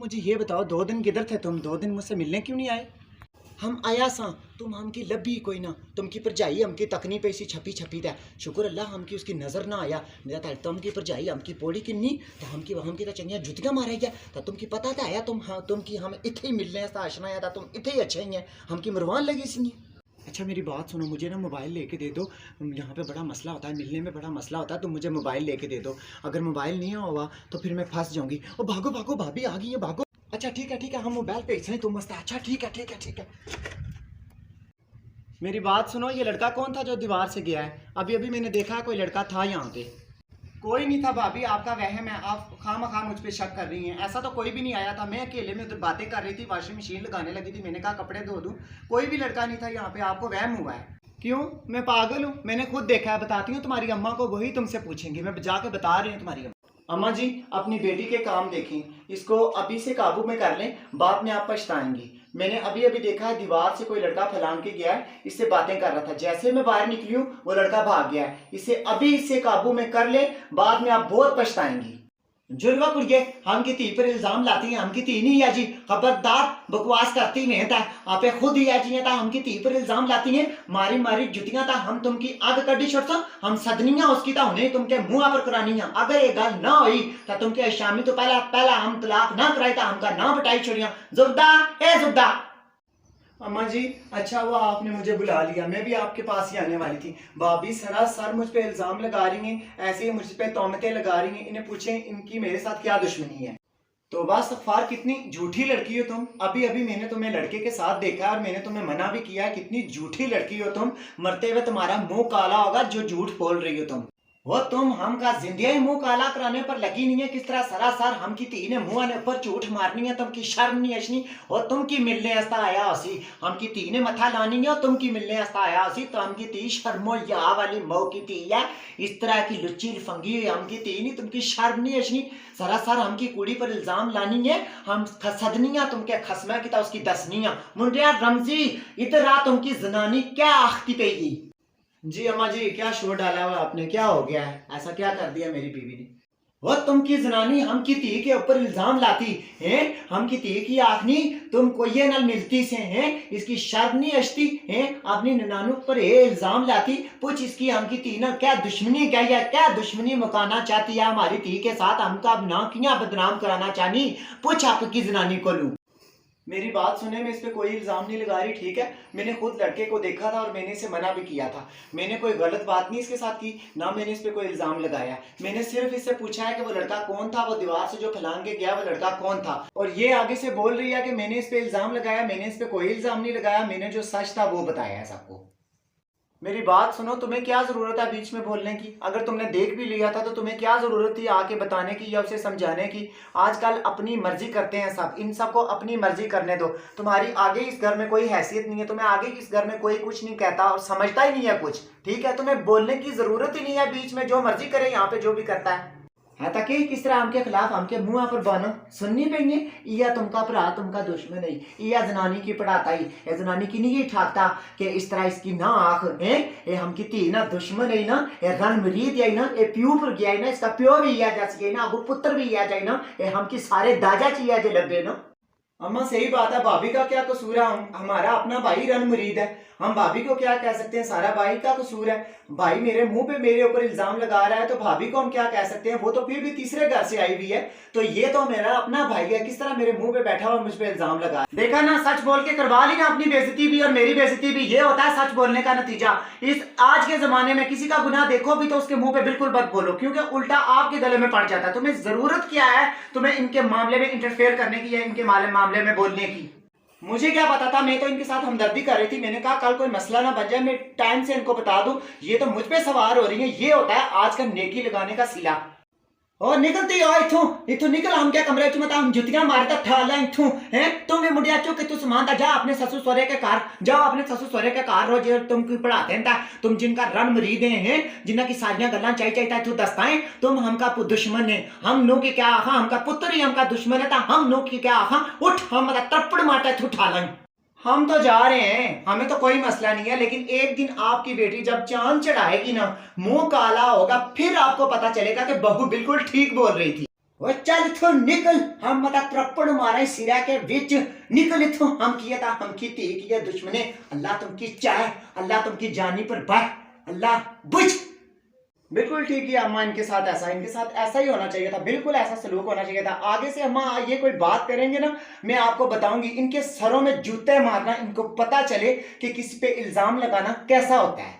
मुझे ये बताओ, 2 दिन किधर थे तुम? 2 दिन मुझसे मिलने क्यों नहीं आए? हम आया सा, तुम हमकी लब्बी कोई ना, तुमकी परजाई हमकी तकनी पे सी छपी छपी था। शुक्र अल्लाह हमकी उसकी नज़र ना आया, नहीं तो तुमकी परजाई हमकी पोड़ी किन्नी तो हमकी तो चंगिया जुतियां मारा गया। तो तुमकी पता था आया तुम, हाँ तुमकी हम इतने ही मिलने आशना आया था, तुम इतने ही अच्छे ही हैं, हमकी मरवान लगी सी। अच्छा मेरी बात सुनो, मुझे ना मोबाइल लेके दे दो। यहाँ पे बड़ा मसला होता है, मिलने में बड़ा मसला होता है, तुम मुझे मोबाइल लेके दे दो। अगर मोबाइल नहीं होगा तो फिर मैं फंस जाऊंगी। ओ भागो भागो, भाभी आ गई है, भागो। अच्छा ठीक है, हम मोबाइल पे इसलिए तुम मस्त है। अच्छा ठीक है। मेरी बात सुनो, ये लड़का कौन था जो दीवार से गया है? अभी अभी मैंने देखा कोई लड़का था यहाँ पे। कोई नहीं था भाभी, आपका वहम है, आप खाम मुझ पे शक कर रही हैं। ऐसा तो कोई भी नहीं आया था, मैं अकेले में उधर बातें कर रही थी, वॉशिंग मशीन लगाने लगी थी, मैंने कहा कपड़े धो दूँ। कोई भी लड़का नहीं था यहाँ पे, आपको वहम हुआ है। क्यों? मैं पागल हूँ? मैंने खुद देखा है, बताती हूँ तुम्हारी अम्मा को, वही तुमसे पूछेंगी। मैं जाके बता रही हूँ तुम्हारी अम्मा। अम्मा जी, अपनी बेटी के काम देखें, इसको अभी से काबू में कर लें, बाद में आप पछताएंगी। मैंने अभी अभी देखा है, दीवार से कोई लड़का फलांग के गया है, इससे बातें कर रहा था, जैसे मैं बाहर निकली हूँ वो लड़का भाग गया है। इससे काबू में कर ले, बाद में आप बहुत पछताएंगी। जुलवा कुड़िए, हम की ती पर इल्जाम लाती हैं, हम की ती नहीं है जी, खबरदार बकवास करती नहीं था, आपे खुद ही है जी था, हम की ती पर इल्जाम लाती हैं, मारी मारी जुतियां था, हम तुमकी आग कड़ी छोड़ता, हम सदनियां उसकी था, उन्हें तुमके मुंह पर करानियां। अगर ये गल ना हुई तो तुमके शामी तो पहला हम तलाक ना कराई था, हमका ना बटाई छोड़िया। जुबदा ए जुबदा। अम्मा जी, अच्छा हुआ आपने मुझे बुला लिया, मैं भी आपके पास ही आने वाली थी। भाभी सरासर मुझ पे इल्जाम लगा रही हैं, ऐसे ही मुझ पे तोहमतें लगा रही हैं। इन्हें पूछें इनकी मेरे साथ क्या दुश्मनी है। तो बस इस्तग़फ़ार, कितनी झूठी लड़की हो तुम। अभी अभी मैंने तुम्हें लड़के के साथ देखा और मैंने तुम्हें मना भी किया, कितनी झूठी लड़की हो तुम। मरते हुए तुम्हारा मुंह काला होगा जो झूठ बोल रही हो तुम। वो तुम हमका जिंदगी मुंह काला कराने पर लगी नहीं है, किस तरह सरासर हमकी ती ने मुंह ने ऊपर झूठ मारनी है, तुमकी शर्म नहीं अशनी। और तुमकी मिलने हस्ता आया हसी, हमकी ती ने मथा लानी है और तुमकी मिलने हस्ता आया हसी, तो हमकी ती शर्मो या वाली मऊ की ती है। इस तरह की लुच्ची लफंगी हमकी ती नहीं, तुमकी शर्म नहीं अशनी। सरासर हमकी कुड़ी पर इल्जाम लानी है, हम सदनिया तुमके खसमा की था उसकी दसनिया। मुंडिया रमजी, इधर आ, तुमकी जनानी क्या आखती पेगी। जी अम्मा जी, क्या शोर डाला हुआ आपने? क्या हो गया है? ऐसा क्या कर दिया मेरी बीवी ने? वो तुमकी जनानी हम की ती के ऊपर इल्जाम लाती हैं, हम की ती की आखनी तुम को ये न मिलती से हैं, इसकी शर्म नहीं अश्ती हैं, अपनी ननानू पर ये इल्जाम लाती। पूछ इसकी हम की ती ना क्या दुश्मनी क्या दुश्मनी मुकाना चाहती है हमारी ती के साथ, हमका ना किया बदनाम कराना चाहनी। पूछ आपकी जनानी को लू। मेरी बात सुने, मैं इस पे कोई इल्जाम नहीं लगा रही, ठीक है? मैंने खुद लड़के को देखा था और मैंने इसे मना भी किया था। मैंने कोई गलत बात नहीं इसके साथ की, ना मैंने इस पे कोई इल्जाम लगाया। मैंने सिर्फ इससे पूछा है कि वो लड़का कौन था, वो दीवार से जो फलांग के गया वो लड़का कौन था। और ये आगे से बोल रही है कि मैंने इस पे इल्जाम लगाया। मैंने इस पे कोई इल्जाम नहीं लगाया, मैंने जो सच था वो बताया है सबको। मेरी बात सुनो, तुम्हें क्या जरूरत है बीच में बोलने की? अगर तुमने देख भी लिया था तो तुम्हें क्या जरूरत थी आके बताने की या उसे समझाने की? आजकल अपनी मर्जी करते हैं सब, इन सबको अपनी मर्जी करने दो। तुम्हारी आगे इस घर में कोई हैसियत नहीं है, तुम्हें आगे इस घर में कोई कुछ नहीं कहता और समझता ही नहीं है कुछ, ठीक है? तुम्हें बोलने की जरूरत ही नहीं है बीच में, जो मर्जी करे यहाँ पे जो भी करता है ताकि किस तरह हमके खिलाफ हमके मुंह पर बानो सुननी पई या तुमका भरा तुमका दुश्मन है या जनानी की पढ़ाता ही ये जनानी की नहीं ठाकता कि इस तरह इसकी ना आख है ये हमकी ती ना दुश्मन है ना, ये रन मरीद है ना, ये प्यू पर गया है ना, इसका प्यो भी या जा सके ना, वो पुत्र भी या जाए ना, ये हमकी सारे दाजा चिया जे लबे ना। अम्मा सही बात है, भाभी का क्या कसूर है? हमारा अपना भाई रन मुरीद है, हम भाभी को क्या कह सकते हैं? सारा भाई का कसूर है। भाई मेरे मुंह पे मेरे ऊपर इल्जाम लगा रहा है तो भाभी को हम क्या कह सकते हैं? वो तो फिर भी तीसरे घर से आई हुई है, तो ये तो मेरा अपना भाई है, किस तरह मेरे मुंह पे बैठा हुआ मुझ पे इल्जाम लगा। देखा ना, सच बोल के करवा ली ना अपनी बेइज्जती भी और मेरी बेइज्जती भी। ये होता है सच बोलने का नतीजा। इस आज के जमाने में किसी का गुनाह देखो भी तो उसके मुंह पे बिल्कुल मत बोलो, क्योंकि उल्टा आपके गले में पड़ जाता है। तुम्हें जरूरत क्या है तुम्हें इनके मामले में इंटरफेयर करने की या इनके मामले में बोलने की? मुझे क्या पता था, मैं तो इनके साथ हमदर्दी कर रही थी। मैंने कहा कल कोई मसला ना बन जाए, मैं टाइम से इनको बता दूं। ये तो मुझ पे सवार हो रही है। ये होता है आज का नेकी लगाने का सिला। और निकलती हो इथों निकल, हम क्या कमरे चुमता हम जुतियां मारता ठाला इथों हैं। तुम भी मुंडिया चुक के तू समानता जा अपने ससुर सौरे के कार, जाओ अपने ससुर सौरे के कार रोज तुम की पढ़ाते हैं, तुम जिनका रन मरीद हैं, जिन्ना की सारियां गल्लां चाहिए तू दस्ताएं। तुम हमका दुश्मन है, हम नो की क्या आखा, हमका पुत्र ही हमका दुश्मन है, हम नो की क्या आखा। उठ, हम तप्पड़ मारता तू ठाला। हम तो जा रहे हैं, हमें तो कोई मसला नहीं है, लेकिन एक दिन आपकी बेटी जब चांद चढ़ाएगी ना, मुंह काला होगा, फिर आपको पता चलेगा कि बहू बिल्कुल ठीक बोल रही थी। ओ चल इथों निकल, हम मता त्रप्पड़ मारे सिरा के बिच, निकल इथों। हम किया था, हम की ती किया दुश्मने, अल्लाह तुमकी चाहे, अल्लाह तुमकी जानी पर बात, अल्लाह बुझ। बिल्कुल ठीक है अम्मा, इनके साथ ऐसा ही होना चाहिए था, बिल्कुल ऐसा सलूक होना चाहिए था। आगे से अम्मा ये कोई बात करेंगे ना, मैं आपको बताऊंगी, इनके सरों में जूते मारना, इनको पता चले कि किसी पे इल्जाम लगाना कैसा होता है।